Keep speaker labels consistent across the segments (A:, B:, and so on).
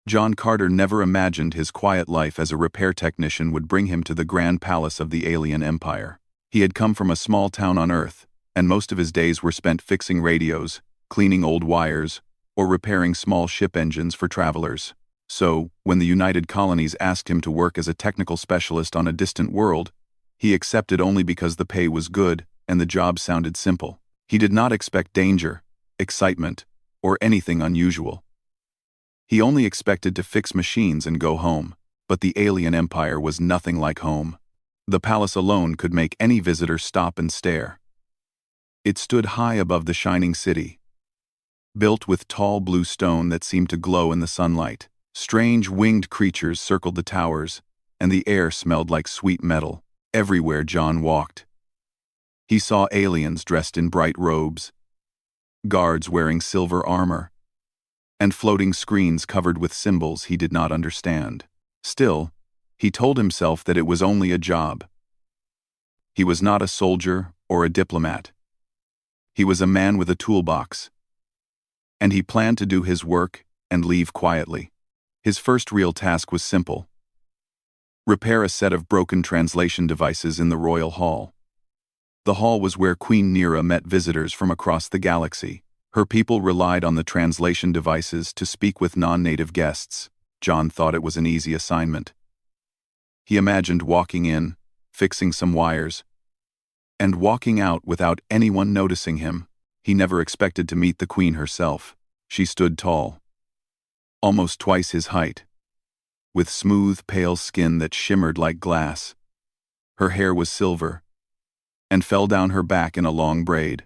A: John Carter never imagined his quiet life as a repair technician would bring him to the grand palace of the alien empire. He had come from a small town on Earth, and most of his days were spent fixing radios, cleaning old wires, or repairing small ship engines for travelers. So, when the United Colonies asked him to work as a technical specialist on a distant world, he accepted only because the pay was good and the job sounded simple. He did not expect danger, excitement, or anything unusual. He only expected to fix machines and go home, but the alien empire was nothing like home. The palace alone could make any visitor stop and stare. It stood high above the shining city, built with tall blue stone that seemed to glow in the sunlight. Strange winged creatures circled the towers, and the air smelled like sweet metal. Everywhere John walked, he saw aliens dressed in bright robes, guards wearing silver armor, and floating screens covered with symbols he did not understand. Still, he told himself that it was only a job. He was not a soldier or a diplomat. He was a man with a toolbox, and he planned to do his work and leave quietly. His first real task was simple: repair a set of broken translation devices in the Royal Hall. The hall was where Queen Nera met visitors from across the galaxy. Her people relied on the translation devices to speak with non-native guests. John thought it was an easy assignment. He imagined walking in, fixing some wires, and walking out without anyone noticing him. He never expected to meet the Queen herself. She stood tall, almost twice his height, with smooth, pale skin that shimmered like glass. Her hair was silver, and fell down her back in a long braid.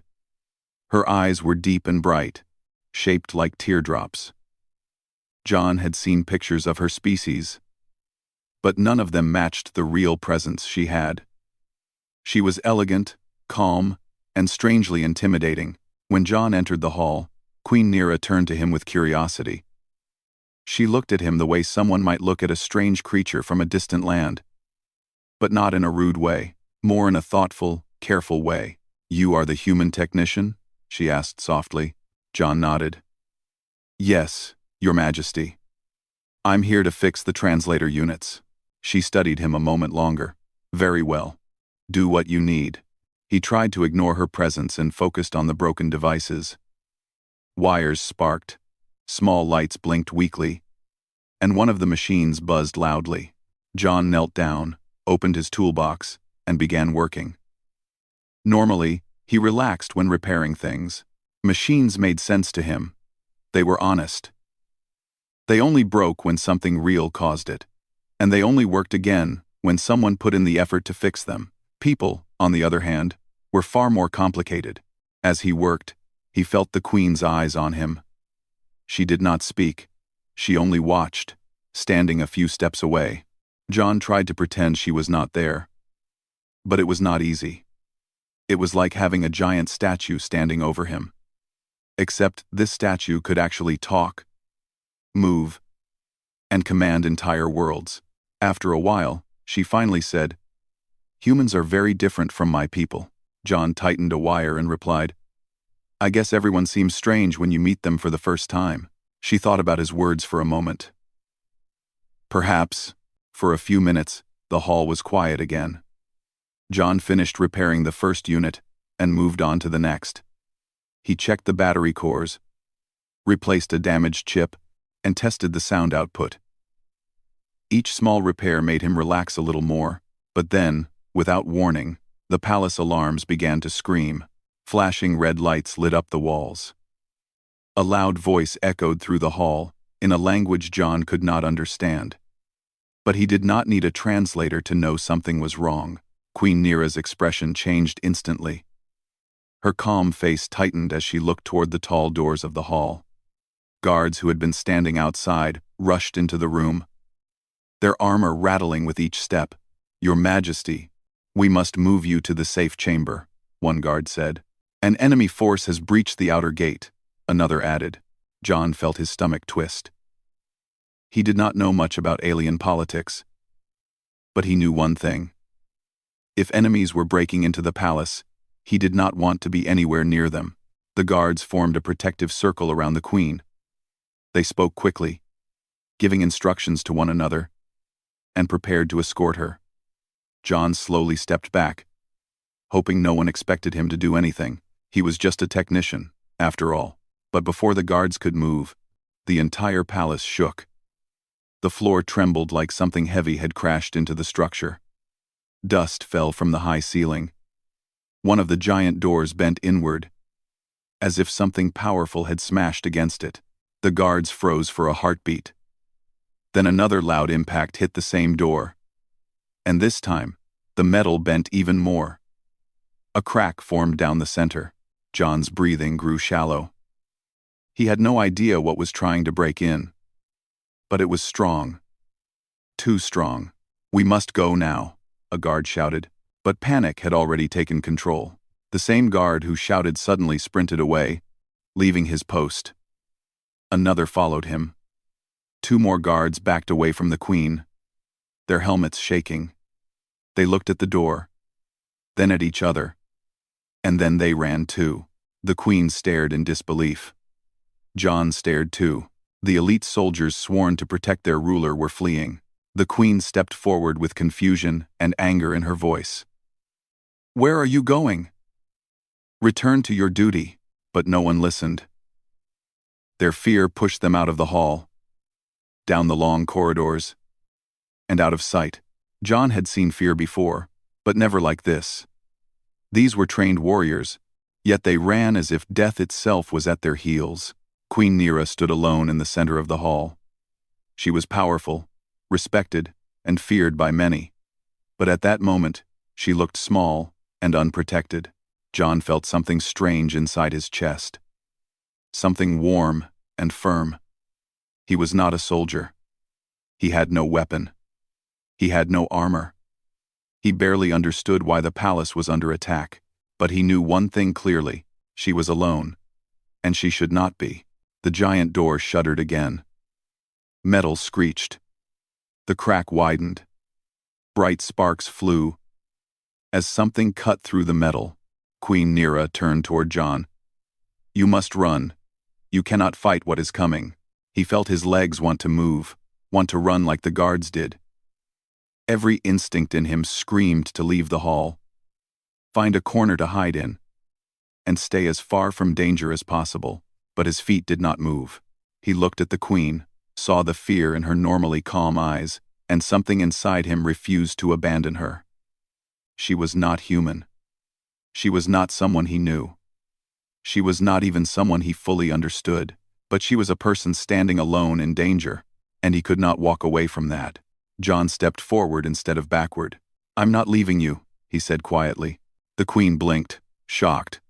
A: Her eyes were deep and bright, shaped like teardrops. John had seen pictures of her species, but none of them matched the real presence she had. She was elegant, calm, and strangely intimidating. When John entered the hall, Queen Nera turned to him with curiosity. She looked at him the way someone might look at a strange creature from a distant land, but not in a rude way, more in a thoughtful, careful way. "You are the human technician?" she asked softly. John nodded. "Yes, Your Majesty. I'm here to fix the translator units." She studied him a moment longer. "Very well. Do what you need." He tried to ignore her presence and focused on the broken devices. Wires sparked, small lights blinked weakly, and one of the machines buzzed loudly. John knelt down, opened his toolbox, and began working. Normally, he relaxed when repairing things. Machines made sense to him. They were honest. They only broke when something real caused it, and they only worked again when someone put in the effort to fix them. People, on the other hand, were far more complicated. As he worked, he felt the Queen's eyes on him. She did not speak. She only watched, standing a few steps away. John tried to pretend she was not there, but it was not easy. It was like having a giant statue standing over him. Except this statue could actually talk, move, and command entire worlds. After a while, she finally said, "Humans are very different from my people." John tightened a wire and replied, "I guess everyone seems strange when you meet them for the first time." She thought about his words for a moment. Perhaps. For a few minutes, the hall was quiet again. John finished repairing the first unit and moved on to the next. He checked the battery cores, replaced a damaged chip, and tested the sound output. Each small repair made him relax a little more, but then, without warning, the palace alarms began to scream. Flashing red lights lit up the walls. A loud voice echoed through the hall, in a language John could not understand. But he did not need a translator to know something was wrong. Queen Nera's expression changed instantly. Her calm face tightened as she looked toward the tall doors of the hall. Guards who had been standing outside rushed into the room, their armor rattling with each step. "Your Majesty, we must move you to the safe chamber," one guard said. "An enemy force has breached the outer gate," another added. John felt his stomach twist. He did not know much about alien politics, but he knew one thing. If enemies were breaking into the palace, he did not want to be anywhere near them. The guards formed a protective circle around the Queen. They spoke quickly. giving instructions to one another, and prepared to escort her. John slowly stepped back, hoping no one expected him to do anything. He was just a technician, after all. But before the guards could move, the entire palace shook. The floor trembled like something heavy had crashed into the structure. Dust fell from the high ceiling. One of the giant doors bent inward, as if something powerful had smashed against it. The guards froze for a heartbeat. Then another loud impact hit the same door. And this time, the metal bent even more. A crack formed down the center. John's breathing grew shallow. He had no idea what was trying to break in. But it was strong. Too strong. "We must go now," a guard shouted. But panic had already taken control. The same guard who shouted suddenly sprinted away, leaving his post. Another followed him. 2 more guards backed away from the queen, their helmets shaking. They looked at the door, then at each other, and then they ran too. The queen stared in disbelief. John stared too. The elite soldiers sworn to protect their ruler were fleeing. The queen stepped forward with confusion and anger in her voice. "Where are you going?" "Return to your duty." But no one listened. Their fear pushed them out of the hall, down the long corridors, and out of sight. John had seen fear before, but never like this. These were trained warriors, yet they ran as if death itself was at their heels. Queen Nera stood alone in the center of the hall. She was powerful, respected, and feared by many. But at that moment, she looked small and unprotected. John felt something strange inside his chest. Something warm and firm. He was not a soldier. He had no weapon. He had no armor. He barely understood why the palace was under attack, but he knew one thing clearly: she was alone, and she should not be. The giant door shuddered again. Metal screeched. The crack widened. Bright sparks flew. As something cut through the metal, Queen Nera turned toward John. "You must run. You cannot fight what is coming." He felt his legs want to move, want to run like the guards did. Every instinct in him screamed to leave the hall, find a corner to hide in, and stay as far from danger as possible. But his feet did not move. He looked at the queen, saw the fear in her normally calm eyes, and something inside him refused to abandon her. She was not human. She was not someone he knew. She was not even someone he fully understood, but she was a person standing alone in danger, and he could not walk away from that. John stepped forward instead of backward. "I'm not leaving you," he said quietly. The queen blinked, shocked.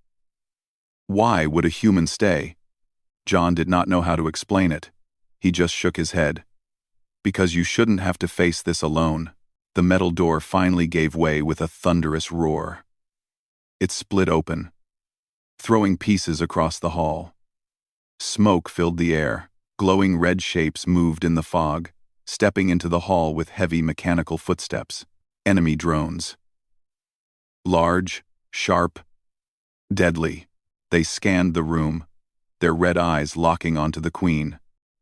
A: Why would a human stay? John did not know how to explain it. He just shook his head. "Because you shouldn't have to face this alone." The metal door finally gave way with a thunderous roar. It split open, throwing pieces across the hall. Smoke filled the air. Glowing red shapes moved in the fog, stepping into the hall with heavy mechanical footsteps. Enemy drones. Large, sharp, deadly. They scanned the room, their red eyes locking onto the queen.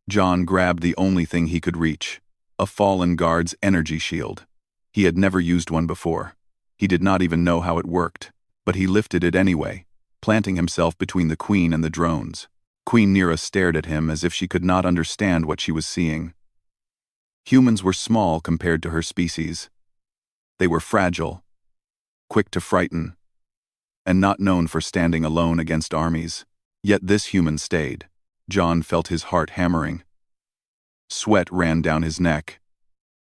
A: John grabbed the only thing he could reach, a fallen guard's energy shield. He had never used one before. He did not even know how it worked, but he lifted it anyway, planting himself between the queen and the drones. Queen Nera stared at him as if she could not understand what she was seeing. Humans were small compared to her species. They were fragile, quick to frighten, and not known for standing alone against armies. Yet this human stayed. John felt his heart hammering. Sweat ran down his neck.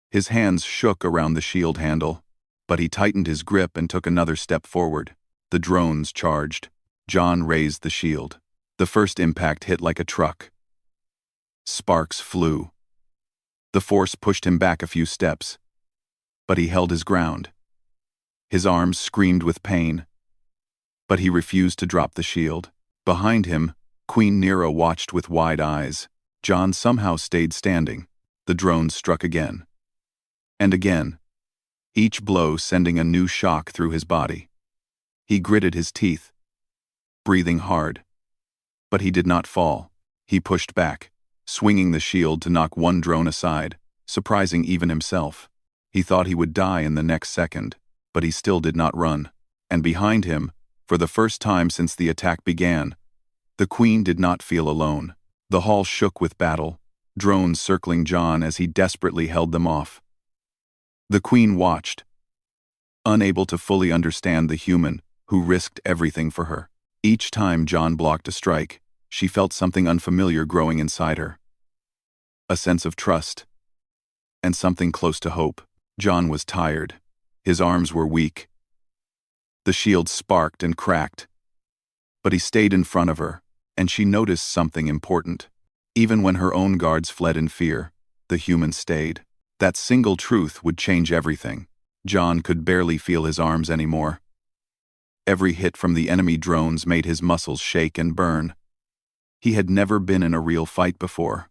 A: His hands shook around the shield handle, but he tightened his grip and took another step forward. The drones charged. John raised the shield. The first impact hit like a truck. Sparks flew. The force pushed him back a few steps, but he held his ground. His arms screamed with pain, but he refused to drop the shield. Behind him, Queen Nera watched with wide eyes. John somehow stayed standing. The drones struck again. And again, each blow sending a new shock through his body. He gritted his teeth, breathing hard. But he did not fall. He pushed back, swinging the shield to knock one drone aside, surprising even himself. He thought he would die in the next second, but he still did not run. And behind him, for the first time since the attack began, the Queen did not feel alone. The hall shook with battle, drones circling John as he desperately held them off. The Queen watched, unable to fully understand the human who risked everything for her. Each time John blocked a strike, she felt something unfamiliar growing inside her. A sense of trust, and something close to hope. John was tired. His arms were weak. The shield sparked and cracked. But he stayed in front of her, and she noticed something important. Even when her own guards fled in fear, the human stayed. That single truth would change everything. John could barely feel his arms anymore. Every hit from the enemy drones made his muscles shake and burn. He had never been in a real fight before.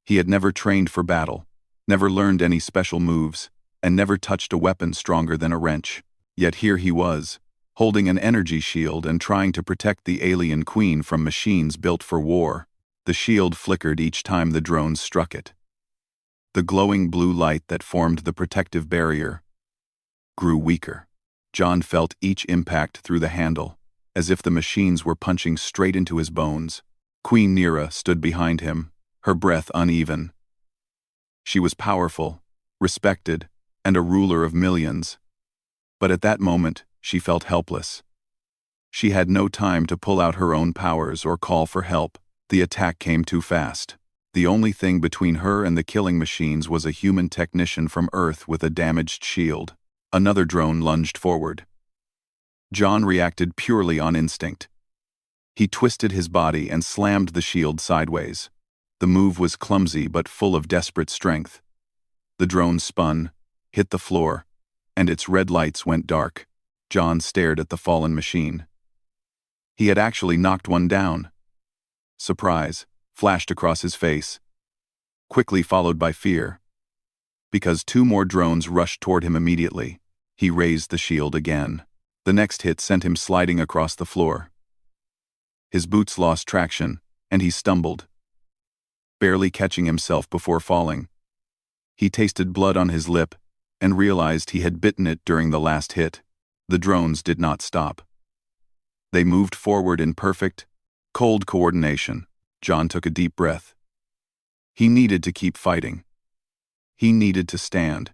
A: He had never trained for battle, never learned any special moves, and never touched a weapon stronger than a wrench. Yet here he was, holding an energy shield and trying to protect the alien queen from machines built for war. The shield flickered each time the drones struck it. The glowing blue light that formed the protective barrier grew weaker. John felt each impact through the handle, as if the machines were punching straight into his bones. Queen Nira stood behind him, her breath uneven. She was powerful, respected, and a ruler of millions. But at that moment, she felt helpless. She had no time to pull out her own powers or call for help. The attack came too fast. The only thing between her and the killing machines was a human technician from Earth with a damaged shield. Another drone lunged forward. John reacted purely on instinct. He twisted his body and slammed the shield sideways. The move was clumsy but full of desperate strength. The drone spun, hit the floor, and its red lights went dark. John stared at the fallen machine. He had actually knocked one down. Surprise flashed across his face, quickly followed by fear. Because two more drones rushed toward him immediately, he raised the shield again. The next hit sent him sliding across the floor. His boots lost traction, and he stumbled, barely catching himself before falling. He tasted blood on his lip and realized he had bitten it during the last hit. The drones did not stop. They moved forward in perfect, cold coordination. John took a deep breath. He needed to keep fighting. He needed to stand.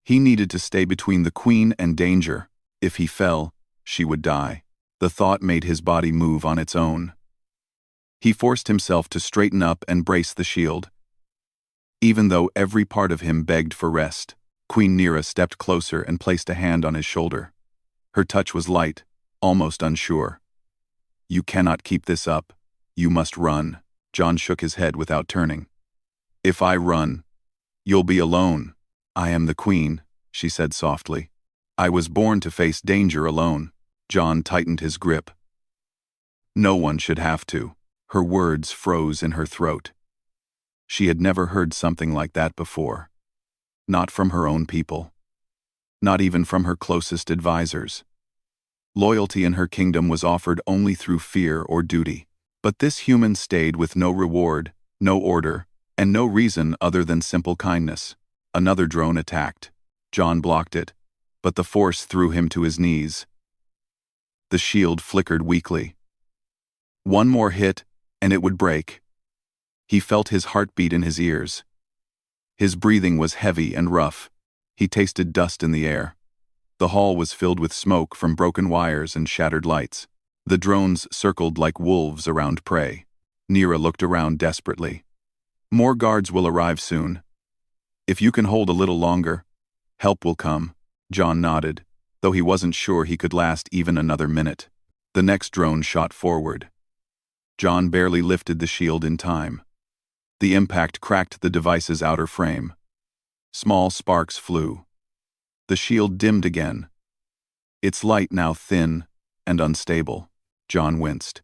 A: He needed to stay between the Queen and danger. If he fell, she would die. The thought made his body move on its own. He forced himself to straighten up and brace the shield. Even though every part of him begged for rest, Queen Nira stepped closer and placed a hand on his shoulder. Her touch was light, almost unsure. "You cannot keep this up. You must run." John shook his head without turning. "If I run, you'll be alone." "I am the Queen," she said softly. "I was born to face danger alone." John tightened his grip. No one should have to. Her words froze in her throat. She had never heard something like that before. Not from her own people. Not even from her closest advisors. Loyalty in her kingdom was offered only through fear or duty. But this human stayed with no reward, no order, and no reason other than simple kindness. Another drone attacked. John blocked it, but the force threw him to his knees. The shield flickered weakly. One more hit, and it would break. He felt his heartbeat in his ears. His breathing was heavy and rough. He tasted dust in the air. The hall was filled with smoke from broken wires and shattered lights. The drones circled like wolves around prey. Nira looked around desperately. "More guards will arrive soon. If you can hold a little longer, help will come." John nodded, though he wasn't sure he could last even another minute. The next drone shot forward. John barely lifted the shield in time. The impact cracked the device's outer frame. Small sparks flew. The shield dimmed again, its light now thin and unstable. John winced.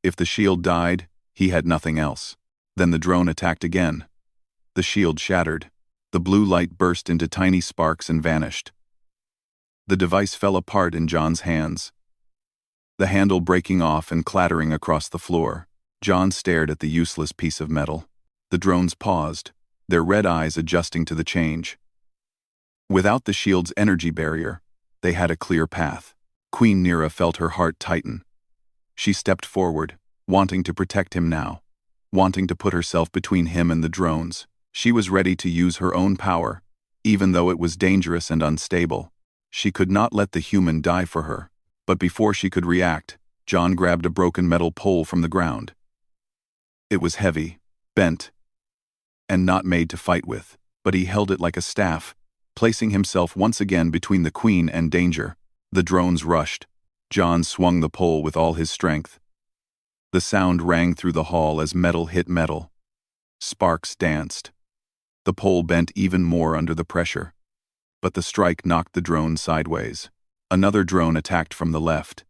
A: If the shield died, he had nothing else. Then the drone attacked again. The shield shattered. The blue light burst into tiny sparks and vanished. The device fell apart in John's hands, the handle breaking off and clattering across the floor. John stared at the useless piece of metal. The drones paused, their red eyes adjusting to the change. Without the shield's energy barrier, they had a clear path. Queen Nira felt her heart tighten. She stepped forward, wanting to protect him now, wanting to put herself between him and the drones. She was ready to use her own power, even though it was dangerous and unstable. She could not let the human die for her. But before she could react, John grabbed a broken metal pole from the ground. It was heavy, bent, and not made to fight with, but he held it like a staff, placing himself once again between the queen and danger. The drones rushed. John swung the pole with all his strength. The sound rang through the hall as metal hit metal. Sparks danced. The pole bent even more under the pressure. But the strike knocked the drone sideways. Another drone attacked from the left.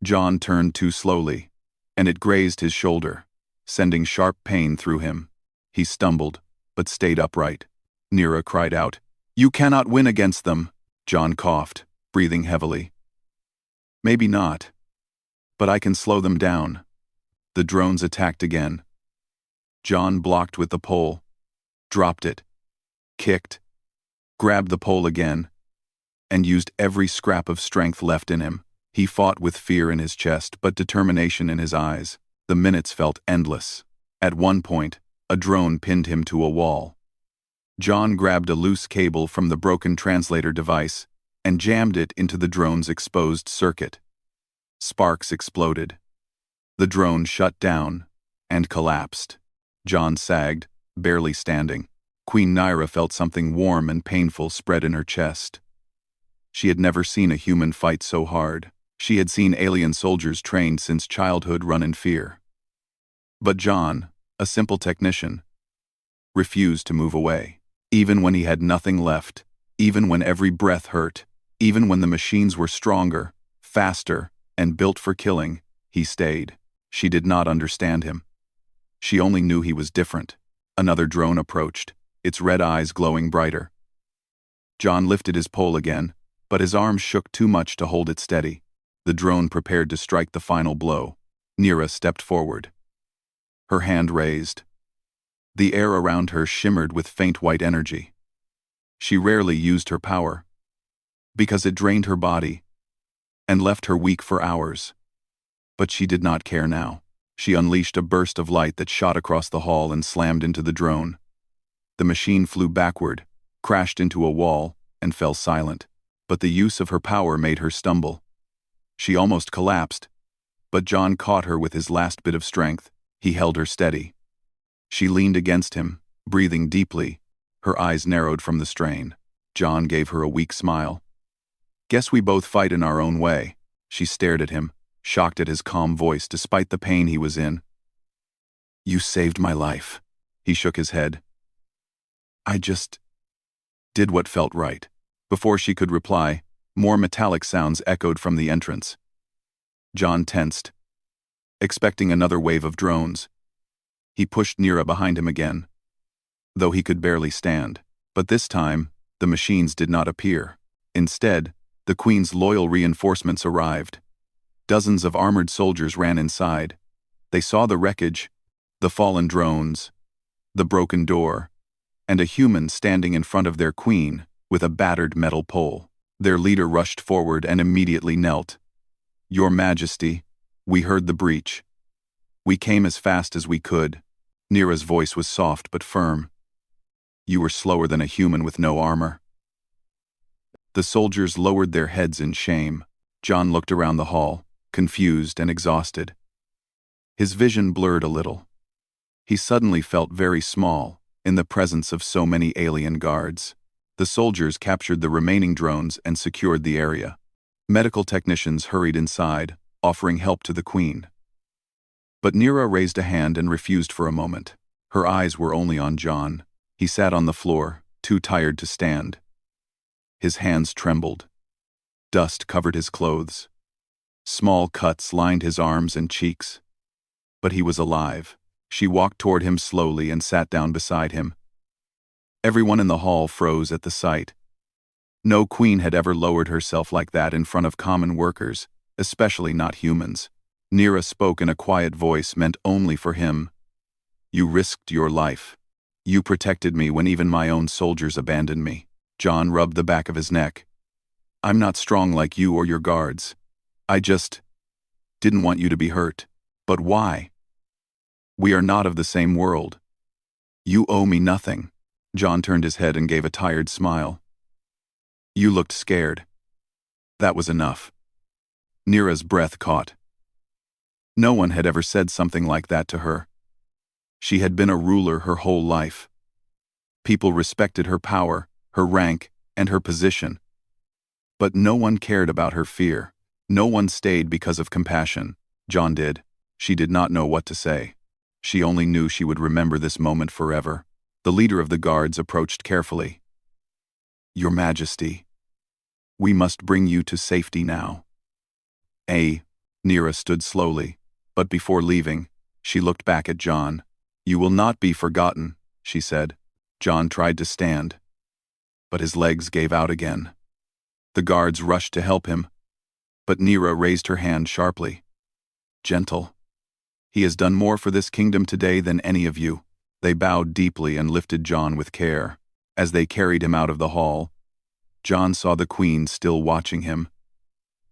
A: John turned too slowly, and it grazed his shoulder, sending sharp pain through him. He stumbled, but stayed upright. Nira cried out, "You cannot win against them." John coughed, breathing heavily. "Maybe not. But I can slow them down." The drones attacked again. John blocked with the pole, dropped it, kicked, grabbed the pole again, and used every scrap of strength left in him. He fought with fear in his chest but determination in his eyes. The minutes felt endless. At one point, a drone pinned him to a wall. John grabbed a loose cable from the broken translator device and jammed it into the drone's exposed circuit. Sparks exploded. The drone shut down and collapsed. John sagged, barely standing. Queen Nira felt something warm and painful spread in her chest. She had never seen a human fight so hard. She had seen alien soldiers trained since childhood run in fear. But John, a simple technician, refused to move away. Even when he had nothing left, even when every breath hurt, even when the machines were stronger, faster, and built for killing, he stayed. She did not understand him. She only knew he was different. Another drone approached, its red eyes glowing brighter. John lifted his pole again, but his arms shook too much to hold it steady. The drone prepared to strike the final blow. Nira stepped forward, her hand raised. The air around her shimmered with faint white energy. She rarely used her power, because it drained her body and left her weak for hours. But she did not care now. She unleashed a burst of light that shot across the hall and slammed into the drone. The machine flew backward, crashed into a wall, and fell silent. But the use of her power made her stumble. She almost collapsed, but John caught her with his last bit of strength. He held her steady. She leaned against him, breathing deeply, her eyes narrowed from the strain. John gave her a weak smile. "Guess we both fight in our own way." She stared at him, shocked at his calm voice despite the pain he was in. "You saved my life." He shook his head. "I just did what felt right." Before she could reply, more metallic sounds echoed from the entrance. John tensed, expecting another wave of drones. He pushed Nira behind him again, though he could barely stand. But this time, the machines did not appear. Instead, the Queen's loyal reinforcements arrived. Dozens of armored soldiers ran inside. They saw the wreckage, the fallen drones, the broken door, and a human standing in front of their queen with a battered metal pole. Their leader rushed forward and immediately knelt. "Your Majesty, we heard the breach. We came as fast as we could." Nira's voice was soft but firm. "You were slower than a human with no armor." The soldiers lowered their heads in shame. John looked around the hall, confused and exhausted. His vision blurred a little. He suddenly felt very small in the presence of so many alien guards. The soldiers captured the remaining drones and secured the area. Medical technicians hurried inside, offering help to the Queen. But Nira raised a hand and refused for a moment. Her eyes were only on John. He sat on the floor, too tired to stand. His hands trembled. Dust covered his clothes. Small cuts lined his arms and cheeks. But he was alive. She walked toward him slowly and sat down beside him. Everyone in the hall froze at the sight. No queen had ever lowered herself like that in front of common workers, especially not humans. Nira spoke in a quiet voice meant only for him. You risked your life. You protected me when even my own soldiers abandoned me. John rubbed the back of his neck. I'm not strong like you or your guards. I just didn't want you to be hurt. But why? We are not of the same world. You owe me nothing. John turned his head and gave a tired smile. You looked scared. That was enough. Nira's breath caught. No one had ever said something like that to her. She had been a ruler her whole life. People respected her power, her rank, and her position. But no one cared about her fear. No one stayed because of compassion. John did. She did not know what to say. She only knew she would remember this moment forever. The leader of the guards approached carefully. Your Majesty, we must bring you to safety now. Nira stood slowly, but before leaving, she looked back at John. You will not be forgotten, she said. John tried to stand, but his legs gave out again. The guards rushed to help him, but Nira raised her hand sharply. Gentle. He has done more for this kingdom today than any of you. They bowed deeply and lifted John with care. As they carried him out of the hall, John saw the queen still watching him.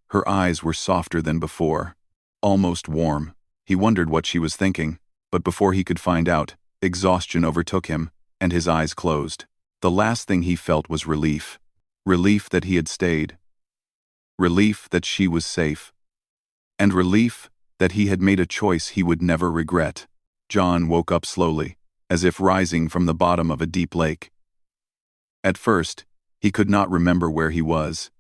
A: Her eyes were softer than before, almost warm. He wondered what she was thinking, but before he could find out, exhaustion overtook him, and his eyes closed. The last thing he felt was relief. Relief that he had stayed. Relief that she was safe. And relief that he had made a choice he would never regret. John woke up slowly, as if rising from the bottom of a deep lake. At first, he could not remember where he was.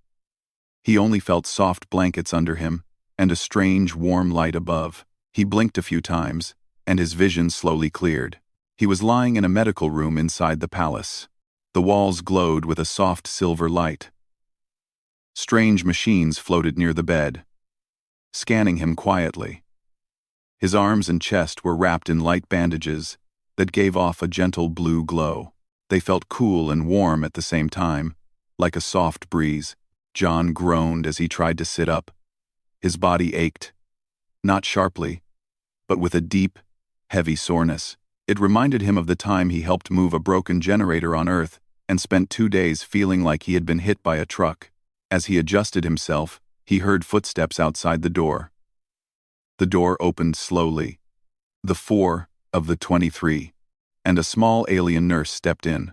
A: He only felt soft blankets under him, and a strange warm light above. He blinked a few times, and his vision slowly cleared. He was lying in a medical room inside the palace. The walls glowed with a soft silver light. Strange machines floated near the bed, scanning him quietly. His arms and chest were wrapped in light bandages that gave off a gentle blue glow. They felt cool and warm at the same time, like a soft breeze. John groaned as he tried to sit up. His body ached, not sharply, but with a deep, heavy soreness. It reminded him of the time he helped move a broken generator on Earth and spent 2 days feeling like he had been hit by a truck. As he adjusted himself, he heard footsteps outside the door. The door opened slowly. The 4 of the 23, and a small alien nurse stepped in.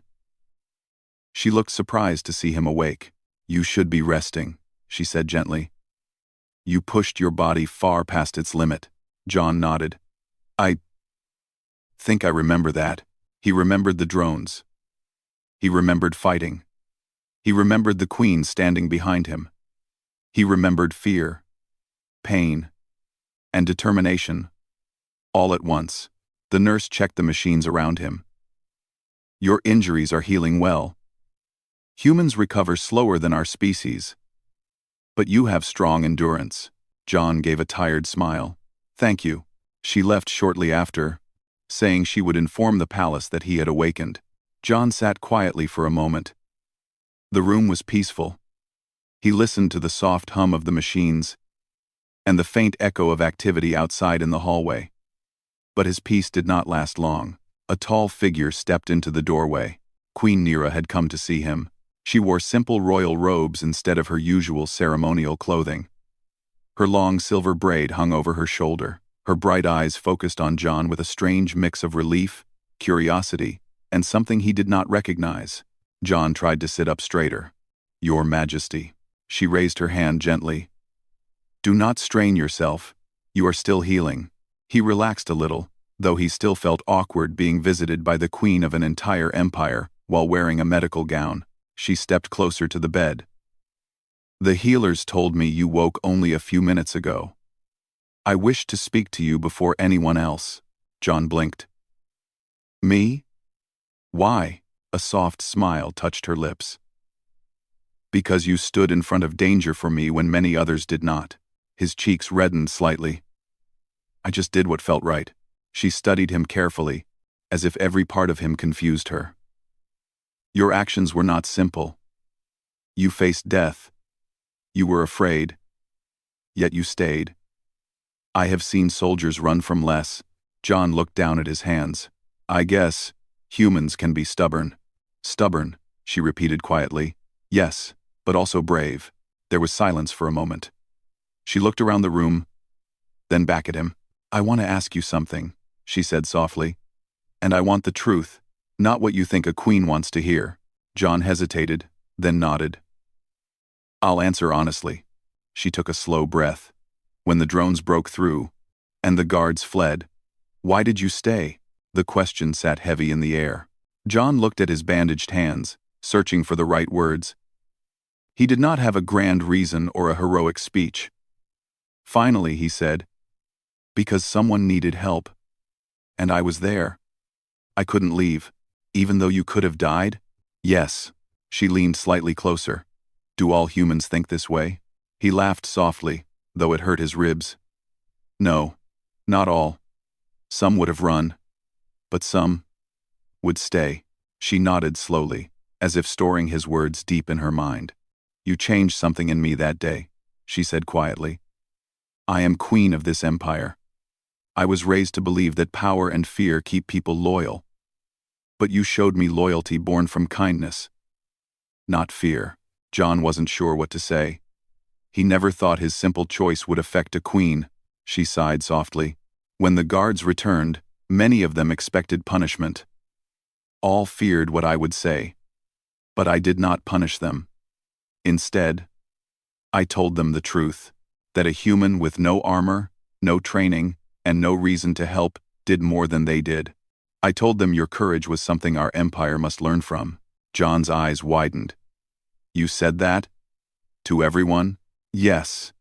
A: She looked surprised to see him awake. You should be resting, she said gently. You pushed your body far past its limit. John nodded. I think I remember that. He remembered the drones. He remembered fighting. He remembered the queen standing behind him. He remembered fear, pain, and determination. All at once, the nurse checked the machines around him. Your injuries are healing well. Humans recover slower than our species. But you have strong endurance. John gave a tired smile. Thank you. She left shortly after, saying she would inform the palace that he had awakened. John sat quietly for a moment. The room was peaceful. He listened to the soft hum of the machines and the faint echo of activity outside in the hallway. But his peace did not last long. A tall figure stepped into the doorway. Queen Nira had come to see him. She wore simple royal robes instead of her usual ceremonial clothing. Her long silver braid hung over her shoulder. Her bright eyes focused on John with a strange mix of relief, curiosity, and something he did not recognize. John tried to sit up straighter. Your Majesty. She raised her hand gently. Do not strain yourself. You are still healing. He relaxed a little, though he still felt awkward being visited by the queen of an entire empire while wearing a medical gown. She stepped closer to the bed. The healers told me you woke only a few minutes ago. I wish to speak to you before anyone else. John blinked. Me? Why? A soft smile touched her lips. Because you stood in front of danger for me when many others did not. His cheeks reddened slightly. I just did what felt right. She studied him carefully, as if every part of him confused her. Your actions were not simple. You faced death. You were afraid. Yet you stayed. I have seen soldiers run from less. John looked down at his hands. I guess humans can be stubborn. Stubborn, she repeated quietly. Yes, but also brave. There was silence for a moment. She looked around the room, then back at him. I want to ask you something, she said softly. And I want the truth, not what you think a queen wants to hear. John hesitated, then nodded. I'll answer honestly. She took a slow breath. When the drones broke through, and the guards fled, why did you stay? The question sat heavy in the air. John looked at his bandaged hands, searching for the right words. He did not have a grand reason or a heroic speech. Finally, he said, because someone needed help. And I was there. I couldn't leave, even though you could have died? Yes. She leaned slightly closer. Do all humans think this way? He laughed softly, though it hurt his ribs. No, not all. Some would have run, but some would stay. She nodded slowly, as if storing his words deep in her mind. You changed something in me that day, she said quietly. I am queen of this empire. I was raised to believe that power and fear keep people loyal. But you showed me loyalty born from kindness, not fear. John wasn't sure what to say. He never thought his simple choice would affect a queen, she sighed softly. When the guards returned, many of them expected punishment. All feared what I would say. But I did not punish them. Instead, I told them the truth, that a human with no armor, no training, and no reason to help did more than they did. I told them your courage was something our empire must learn from. John's eyes widened. You said that? To everyone? Yes.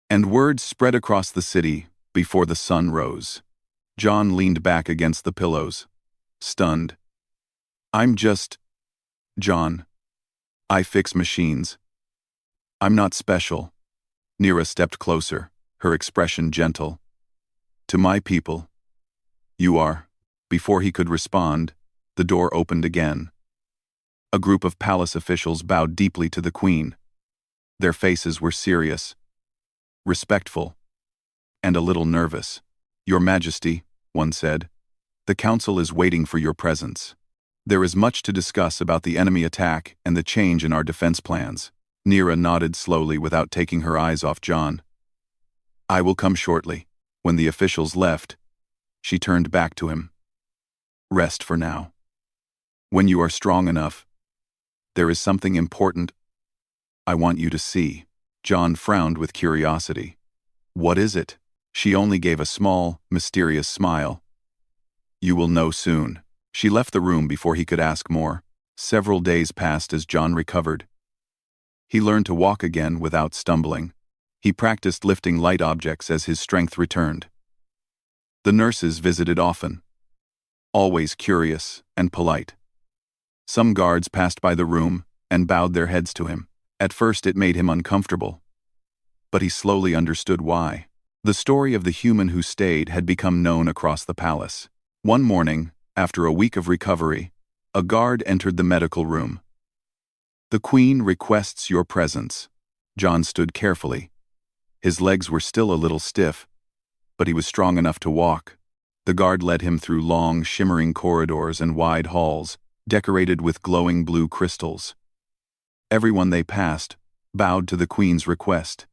A: And word spread across the city before the sun rose. John leaned back against the pillows, stunned. I'm just John. I fix machines. I'm not special. Nira stepped closer, her expression gentle. To my people, you are. Before he could respond, the door opened again. A group of palace officials bowed deeply to the queen. Their faces were serious, respectful, and a little nervous. Your Majesty, one said, the council is waiting for your presence. There is much to discuss about the enemy attack and the change in our defense plans. Nira nodded slowly without taking her eyes off John. I will come shortly. When the officials left, she turned back to him. Rest for now. When you are strong enough, there is something important I want you to see. John frowned with curiosity. What is it? She only gave a small, mysterious smile. You will know soon. She left the room before he could ask more. Several days passed as John recovered. He learned to walk again without stumbling. He practiced lifting light objects as his strength returned. The nurses visited often, always curious and polite. Some guards passed by the room and bowed their heads to him. At first it made him uncomfortable, but he slowly understood why. The story of the human who stayed had become known across the palace. One morning, after a week of recovery, a guard entered the medical room. The queen requests your presence. John stood carefully. His legs were still a little stiff, but he was strong enough to walk. The guard led him through long, shimmering corridors and wide halls, decorated with glowing blue crystals. Everyone they passed bowed to the queen's request.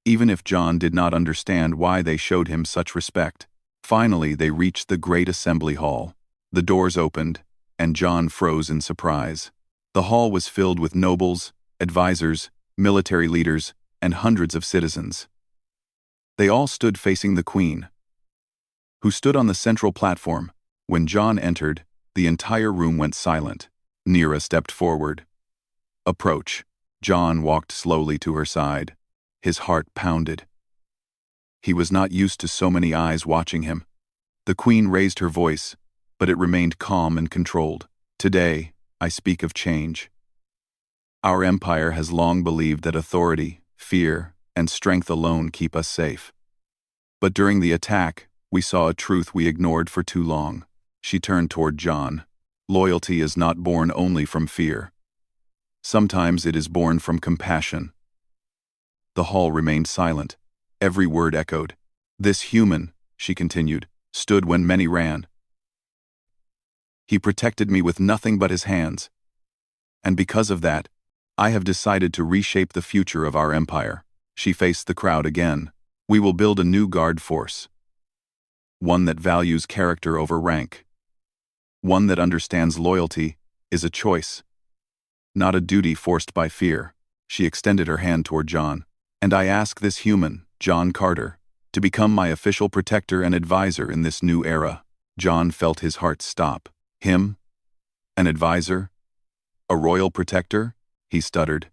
A: Even if John did not understand why they showed him such respect. Finally, they reached the great assembly hall. The doors opened, and John froze in surprise. The hall was filled with nobles, advisors, military leaders, and hundreds of citizens. They all stood facing the queen, who stood on the central platform. When John entered, the entire room went silent. Nira stepped forward. Approach. John walked slowly to her side. His heart pounded. He was not used to so many eyes watching him. The queen raised her voice, but it remained calm and controlled. Today, I speak of change. Our empire has long believed that authority, fear, and strength alone keep us safe. But during the attack, we saw a truth we ignored for too long. She turned toward John. Loyalty is not born only from fear. Sometimes it is born from compassion. The hall remained silent. Every word echoed. This human, she continued, stood when many ran. He protected me with nothing but his hands. And because of that, I have decided to reshape the future of our empire. She faced the crowd again. We will build a new guard force. One that values character over rank. One that understands loyalty is a choice, not a duty forced by fear. She extended her hand toward John. And I ask this human, John Carter, to become my official protector and advisor in this new era. John felt his heart stop. Him? An advisor? A royal protector? He stuttered.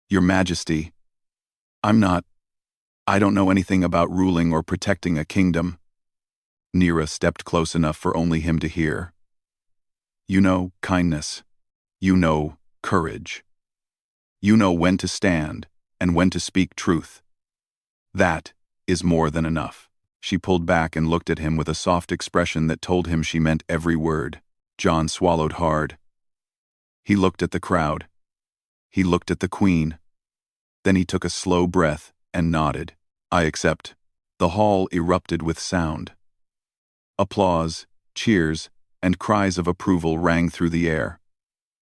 A: Your Majesty, I don't know anything about ruling or protecting a kingdom. Nira stepped close enough for only him to hear. You know kindness. You know courage. You know when to stand and when to speak truth. That is more than enough. She pulled back and looked at him with a soft expression that told him she meant every word. John swallowed hard. He looked at the crowd. He looked at the Queen. Then he took a slow breath and nodded. I accept. The hall erupted with sound. Applause, cheers, and cries of approval rang through the air.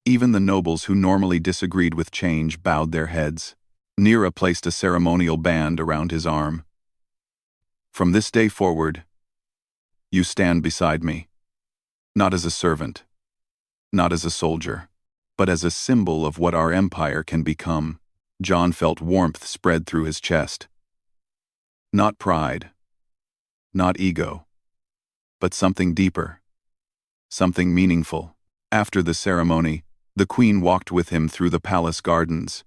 A: Even the nobles who normally disagreed with change bowed their heads. Nira placed a ceremonial band around his arm. From this day forward, you stand beside me. Not as a servant, not as a soldier, but as a symbol of what our empire can become. John felt warmth spread through his chest. Not pride, not ego, but something deeper, something meaningful. After the ceremony, the Queen walked with him through the palace gardens.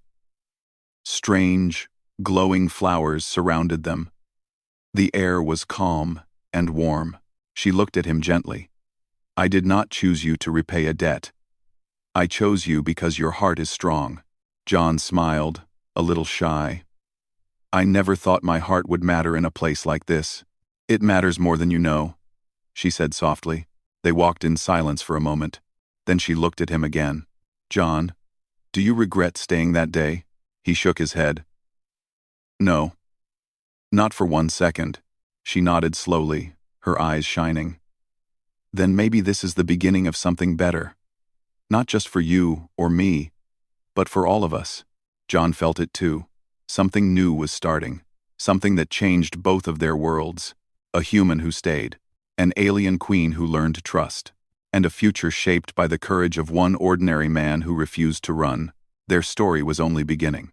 A: Strange, glowing flowers surrounded them. The air was calm and warm. She looked at him gently. I did not choose you to repay a debt. I chose you because your heart is strong. John smiled, a little shy. I never thought my heart would matter in a place like this. It matters more than you know, she said softly. They walked in silence for a moment. Then she looked at him again. John, do you regret staying that day? He shook his head. No. Not for 1 second. She nodded slowly, her eyes shining. Then maybe this is the beginning of something better. Not just for you or me, but for all of us. John felt it too. Something new was starting. Something that changed both of their worlds. A human who stayed. An alien queen who learned to trust. And a future shaped by the courage of one ordinary man who refused to run. Their story was only beginning.